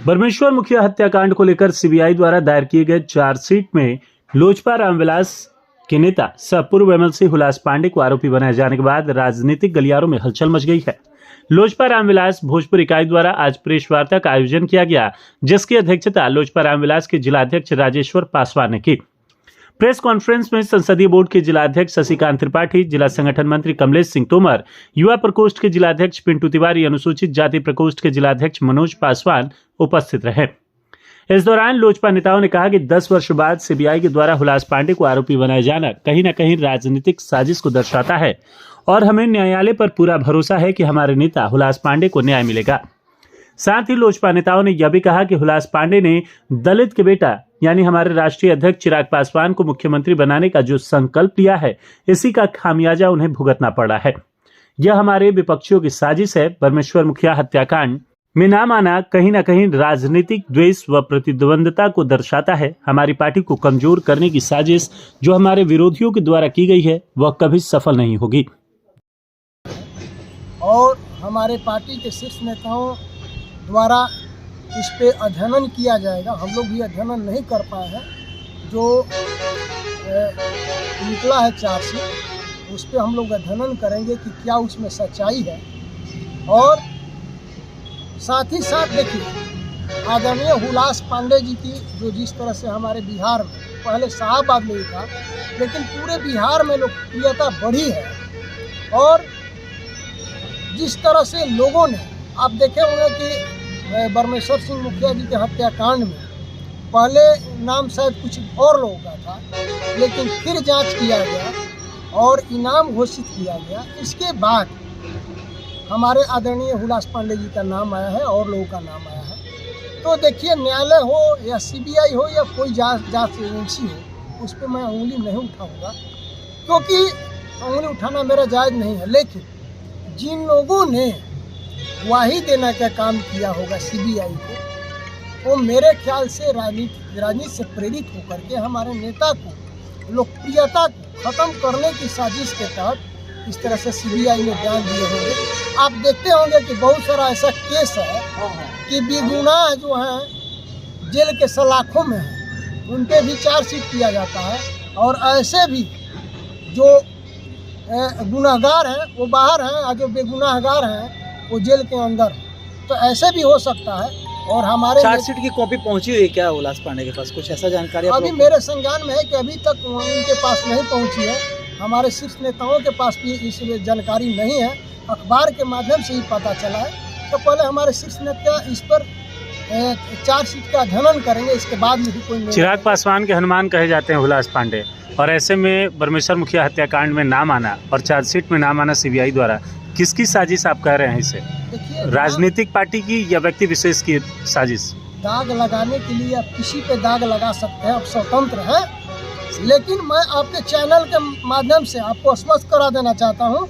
बरमेश्वर मुखिया हत्याकांड को लेकर सीबीआई द्वारा दायर किए गए चार्जशीट में लोजपा रामविलास के नेता सह पूर्व एमएलसी हुलास पांडे को आरोपी बनाए जाने के बाद राजनीतिक गलियारों में हलचल मच गई है। लोजपा रामविलास भोजपुर इकाई द्वारा आज प्रेस वार्ता का आयोजन किया गया, जिसकी अध्यक्षता लोजपा रामविलास के जिलाध्यक्ष राजेश्वर पासवान ने की। प्रेस कॉन्फ्रेंस में संसदीय बोर्ड के जिलाध्यक्ष शशिकांत त्रिपाठी, जिला संगठन मंत्री कमलेश सिंह तोमर, युवा प्रकोष्ठ के जिलाध्यक्ष पिंटू तिवारी, अनुसूचित जाति प्रकोष्ठ के जिलाध्यक्ष मनोज पासवान उपस्थित रहे। इस दौरान लोजपा नेताओं ने कहा कि 10 वर्ष बाद सीबीआई के द्वारा हुलास पांडे को आरोपी बनाया जाना कहीं न कहीं राजनीतिक साजिश को दर्शाता है और हमें न्यायालय पर पूरा भरोसा है कि हमारे नेता हुलास पांडे को न्याय मिलेगा। साथ ही लोजपा नेताओं ने यह भी कहा कि हुलास पांडे ने दलित के बेटा यानी हमारे राष्ट्रीय अध्यक्ष चिराग पासवान को मुख्यमंत्री बनाने का जो संकल्प लिया है, इसी का खामियाजा उन्हें भुगतना पड़ा है। यह हमारे विपक्षियों की साजिश है। बरमेश्वर मुखिया हत्याकांड में नाम आना कहीं न कहीं राजनीतिक द्वेष व प्रतिद्वंदता को दर्शाता है। हमारी पार्टी को कमजोर करने की साजिश जो हमारे विरोधियों के द्वारा की गई है, वह कभी सफल नहीं होगी। और हमारे पार्टी के शीर्ष नेताओं द्वारा इस पे अध्ययन किया जाएगा। हम लोग भी अध्ययन नहीं कर पाए हैं। जो निकला है चार्जशीट, उस पे हम लोग अध्ययन करेंगे कि क्या उसमें सच्चाई है। और साथ ही साथ देखिए, आदरणीय हुलास पांडे जी की जो जिस तरह से हमारे बिहार में पहले शाहबाद में ही था, लेकिन पूरे बिहार में लोकप्रियता बढ़ी है। और जिस तरह से लोगों ने, आप देखे होंगे कि बरमेश्वर सिंह मुखिया जी के हत्याकांड में पहले नाम शायद कुछ और लोगों का था, लेकिन फिर जांच किया गया और इनाम घोषित किया गया। इसके बाद हमारे आदरणीय हुलास पांडे जी का नाम आया है और लोगों का नाम आया है। तो देखिए, न्यायालय हो या सीबीआई हो या कोई जांच एजेंसी हो, उस पर मैं उंगली नहीं उठाऊंगा, क्योंकि उंगली उठाना मेरा जायज़ नहीं है। लेकिन जिन लोगों ने गवाही देने का काम किया होगा सीबीआई को, वो मेरे ख्याल से राजनीति से प्रेरित होकर के हमारे नेता को, लोकप्रियता को खत्म करने की साजिश के तहत इस तरह से सीबीआई ने बयान दिए होंगे। आप देखते होंगे कि बहुत सारा ऐसा केस है कि बेगुनाह जो हैं जेल के सलाखों में हैं, उन पर भी चार्जशीट किया जाता है। और ऐसे भी जो गुनाहगार हैं वो बाहर हैं और जो बेगुनाहगार हैं वो जेल के अंदर है। तो ऐसे भी हो सकता है। और हमारे चार्जशीट की कॉपी पहुंची हुई है क्या हुलास पांडे के पास? कुछ ऐसा जानकारी अभी मेरे संज्ञान में है कि अभी तक उनके पास नहीं पहुंची है। हमारे शीर्ष नेताओं के पास भी इस जानकारी नहीं है। अखबार के माध्यम से ही पता चला है। तो पहले हमारे शीर्ष नेता इस पर चार्जशीट का अध्ययन करेंगे, इसके बाद में भी कोई। चिराग पासवान के हनुमान कहे जाते हैं हुलास पांडे, और ऐसे में बरमेश्वर मुखिया हत्याकांड में नाम आना और चार्जशीट में नाम आना सीबीआई द्वारा, किसकी साजिश आप कह रहे हैं इसे? राजनीतिक पार्टी की या व्यक्ति विशेष की साजिश? दाग लगाने के लिए आप किसी पे दाग लगा सकते हैं, आप स्वतंत्र हैं। लेकिन मैं आपके चैनल के माध्यम से आपको स्पष्ट करा देना चाहता हूं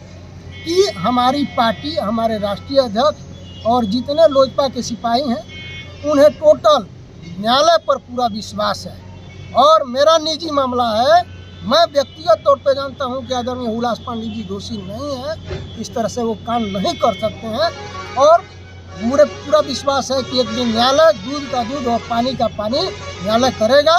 कि हमारी पार्टी, हमारे राष्ट्रीय अध्यक्ष और जितने लोजपा के सिपाही हैं, उन्हें टोटल न्यायालय पर पूरा विश्वास है। और मेरा निजी मामला है, मैं व्यक्तिगत तौर पे जानता हूं कि आदरणीय हुलास पांडे जी दोषी नहीं है। इस तरह से वो कांड नहीं कर सकते हैं। और मुझे पूरा विश्वास है कि एक दिन न्यायालय दूध का दूध और पानी का पानी न्यायालय करेगा।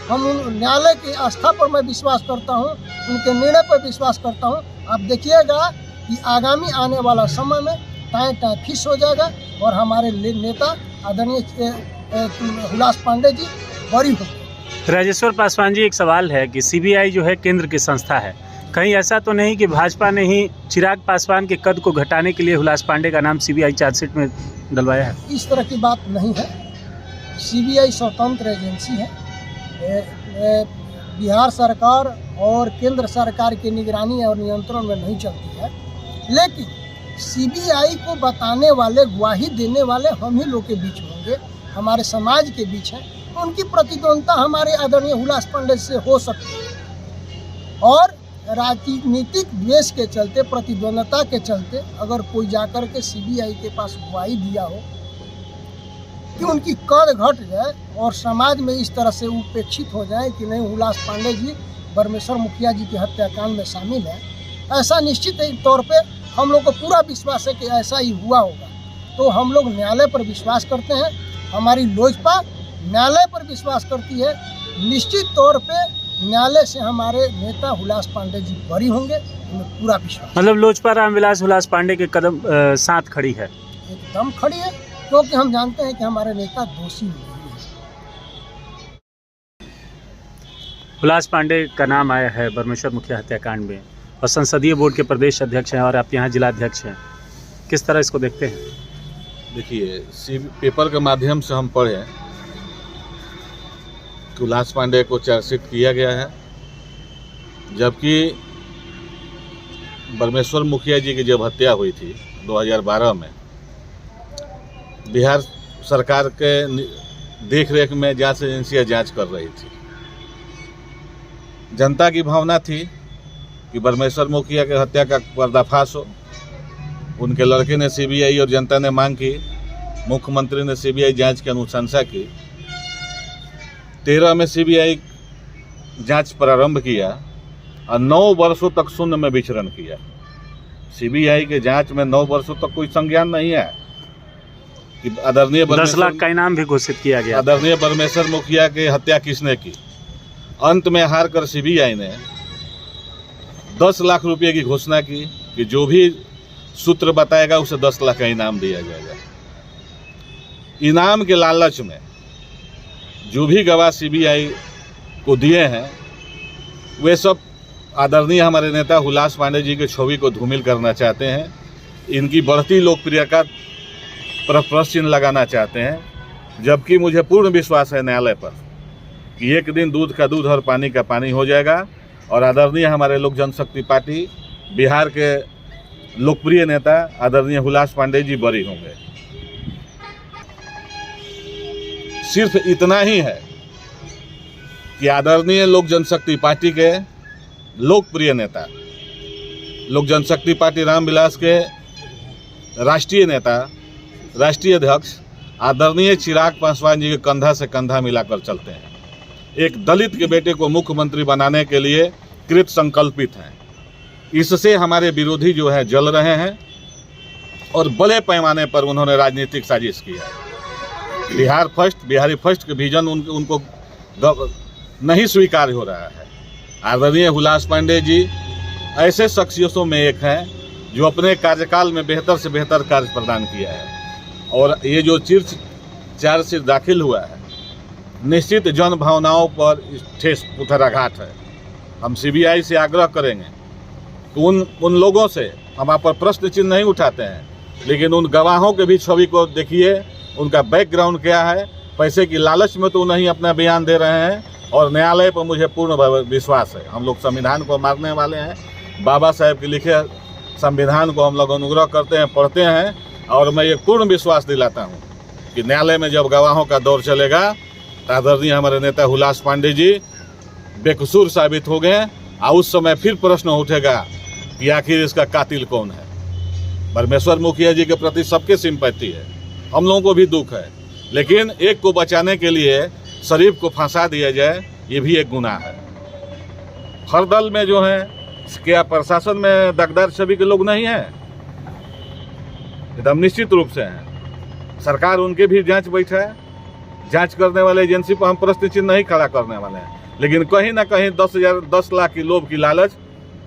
हम उन न्यायालय की आस्था पर मैं विश्वास करता हूं, उनके निर्णय पर विश्वास करता हूं। आप देखिएगा कि आगामी आने वाला समय में टाइम फिक्स हो जाएगा और हमारे नेता आदरणीय हुलास पांडे जी बरी होंगे। राजेश्वर पासवान जी, एक सवाल है कि सीबीआई जो है केंद्र की संस्था है, कहीं ऐसा तो नहीं कि भाजपा ने ही चिराग पासवान के कद को घटाने के लिए हुलास पांडे का नाम सीबीआई चार्जशीट में डलवाया है? इस तरह की बात नहीं है। सीबीआई स्वतंत्र एजेंसी है। बिहार सरकार और केंद्र सरकार की निगरानी और नियंत्रण में नहीं चलती है। लेकिन सीबीआई को बताने वाले, गवाही देने वाले हम ही लोग के बीच होंगे, हमारे समाज के बीच है। उनकी प्रतिद्वंदता हमारे आदरणीय हुलास पांडे से हो सकती है। और राजनीतिक द्वेष के चलते, प्रतिद्वंदता के चलते अगर कोई जाकर के सीबीआई के पास गवाही दिया हो कि उनकी कद घट जाए और समाज में इस तरह से उपेक्षित हो जाए कि नहीं, हुलास पांडे जी बरमेश्वर मुखिया जी के हत्याकांड में शामिल है, ऐसा निश्चित तौर पे हम लोग को पूरा विश्वास है कि ऐसा ही हुआ होगा। तो हम लोग न्यायालय पर विश्वास करते हैं हमारी लोजपा न्यायालय पर विश्वास करती है। निश्चित तौर पे न्यायालय से हमारे नेता हुलास पांडे जी बरी होंगे, हमें पूरा विश्वास। मतलब लोजपा रामविलास हुलास पांडे के कदम साथ खड़ी है। एकदम खड़ी है, क्योंकि हम जानते हैं कि हमारे नेता दोषी नहीं है। हुलास पांडे का नाम आया है बरमेश्वर मुखिया हत्याकांड में और संसदीय बोर्ड के प्रदेश अध्यक्ष हैं और आप यहाँ जिलाध्यक्ष हैं, किस तरह इसको देखते हैं? देखिए, पेपर के माध्यम से हम पढ़े कि हुलास पांडे को चार्जशीट किया गया है, जबकि बरमेश्वर मुखिया जी की जब हत्या हुई थी 2012 में, बिहार सरकार के देखरेख में जांच एजेंसियां जांच कर रही थी। जनता की भावना थी कि बरमेश्वर मुखिया के हत्या का पर्दाफाश हो। उनके लड़के ने सीबीआई और जनता ने मांग की, मुख्यमंत्री ने सीबीआई जांच की अनुशंसा की। 13 में सीबीआई जांच प्रारंभ किया और 9 वर्षों तक शून्य में विचरण किया। सीबीआई के जांच में 9 वर्षों तक कोई संज्ञान नहीं है कि आदरणीय 10 लाख का इनाम भी घोषित किया गया। आदरणीय बरमेश्वर मुखिया की हत्या किसने की? अंत में हार कर सीबीआई ने 10 लाख रुपए की घोषणा की कि जो भी सूत्र बताएगा उसे 10 लाख का इनाम दिया जाएगा। इनाम के लालच में जो भी गवाह सीबीआई को दिए हैं वे सब आदरणीय हमारे नेता हुलास पांडे जी के छवि को धूमिल करना चाहते हैं। इनकी बढ़ती लोकप्रियता पर प्रश्न चिन्ह लगाना चाहते हैं, जबकि मुझे पूर्ण विश्वास है न्यायालय पर कि एक दिन दूध का दूध और पानी का पानी हो जाएगा और आदरणीय हमारे लोक जनशक्ति पार्टी बिहार के लोकप्रिय नेता आदरणीय हुलास पांडे जी बरी होंगे। सिर्फ इतना ही है कि आदरणीय लोक जनशक्ति पार्टी के लोकप्रिय नेता, लोक जनशक्ति पार्टी रामविलास के राष्ट्रीय नेता, राष्ट्रीय अध्यक्ष आदरणीय चिराग पासवान जी के कंधा से कंधा मिलाकर चलते हैं। एक दलित के बेटे को मुख्यमंत्री बनाने के लिए कृत संकल्पित हैं। इससे हमारे विरोधी जो है जल रहे हैं और बड़े पैमाने पर उन्होंने राजनीतिक साजिश की है। बिहारी फर्स्ट के विजन उनको नहीं स्वीकार हो रहा है। आदरणीय हुलास पांडे जी ऐसे शख्सियतों में एक हैं जो अपने कार्यकाल में बेहतर से बेहतर कार्य प्रदान किया है और ये जो चार्जशीट दाखिल हुआ है निश्चित जन भावनाओं पर ठेस कुठाराघात है। हम सीबीआई से आग्रह करेंगे कि उन लोगों से हम आप पर प्रश्न चिन्ह नहीं उठाते हैं, लेकिन उन गवाहों के भी छवि को देखिए, उनका बैकग्राउंड क्या है। पैसे की लालच में तो नहीं अपना बयान दे रहे हैं और न्यायालय पर मुझे पूर्ण विश्वास है। हम लोग संविधान को मानने वाले हैं, बाबा साहेब के लिखे संविधान को हम लोग अनुग्रह करते हैं, पढ़ते हैं और मैं ये पूर्ण विश्वास दिलाता हूँ कि न्यायालय में जब गवाहों का दौर चलेगा तो आदरणीय हमारे नेता हुलास पांडे जी बेकसूर साबित हो गए और उस समय फिर प्रश्न उठेगा कि आखिर इसका कातिल कौन है। बरमेश्वर मुखिया जी के प्रति सबके सिंपैथी है, हम लोगों को भी दुख है, लेकिन एक को बचाने के लिए शरीफ को फांसा दिया जाए ये भी एक गुनाह है। हर दल में जो है क्या प्रशासन में दगदार छवि के लोग नहीं हैं? एकदम निश्चित रूप से हैं। सरकार उनके भी जांच बैठा है, जांच करने वाले एजेंसी पर हम प्रश्न चिन्ह नहीं खड़ा करने वाले हैं, लेकिन कहीं ना कहीं 10 लाख की लोभ की लालच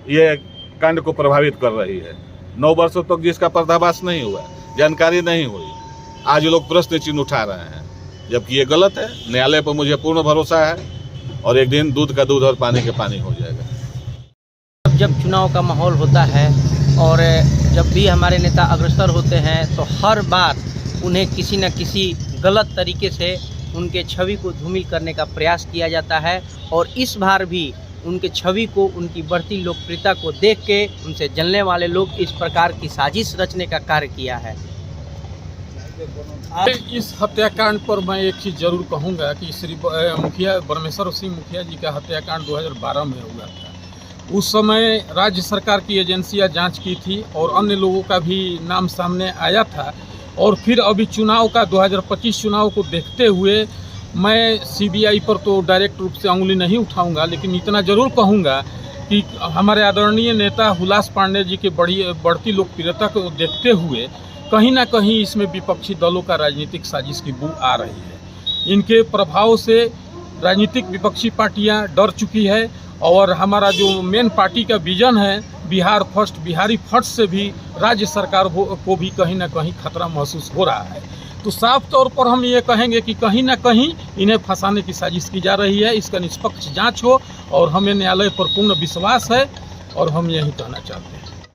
ये कांड को प्रभावित कर रही है। 9 वर्षों तक जिसका पर्दाफाश नहीं हुआ, जानकारी नहीं हुई, आज लोग प्रश्न चिन्ह उठा रहे हैं, जबकि ये गलत है। न्यायालय पर मुझे पूर्ण भरोसा है और एक दिन दूध का दूध और पानी का पानी हो जाएगा। जब चुनाव का माहौल होता है और जब भी हमारे नेता अग्रसर होते हैं तो हर बार उन्हें किसी न किसी गलत तरीके से उनके छवि को धूमिल करने का प्रयास किया जाता है और इस बार भी उनके छवि को, उनकी बढ़ती लोकप्रियता को देख के उनसे जलने वाले लोग इस प्रकार की साजिश रचने का कार्य किया है। इस हत्याकांड पर मैं एक चीज़ जरूर कहूँगा कि श्री बरमेश्वर सिंह मुखिया जी का हत्याकांड 2012 में हुआ था। उस समय राज्य सरकार की एजेंसियां जांच की थी और अन्य लोगों का भी नाम सामने आया था और फिर अभी चुनाव का 2025 चुनाव को देखते हुए मैं सीबीआई पर तो डायरेक्ट रूप से उंगली नहीं उठाऊंगा, लेकिन इतना ज़रूर कहूँगा कि हमारे आदरणीय नेता हुलास पांडे जी के बढ़ती लोकप्रियता को देखते हुए कहीं ना कहीं इसमें विपक्षी दलों का राजनीतिक साजिश की बू आ रही है। इनके प्रभाव से राजनीतिक विपक्षी पार्टियां डर चुकी है और हमारा जो मेन पार्टी का विजन है बिहार फर्स्ट, बिहारी फर्स्ट से भी राज्य सरकार को भी कहीं ना कहीं खतरा महसूस हो रहा है। तो साफ तौर पर हम ये कहेंगे कि कहीं ना कहीं इन्हें फंसाने की साजिश की जा रही है। इसका निष्पक्ष जांच हो और हमें न्यायालय पर पूर्ण विश्वास है और हम यही कहना चाहते हैं।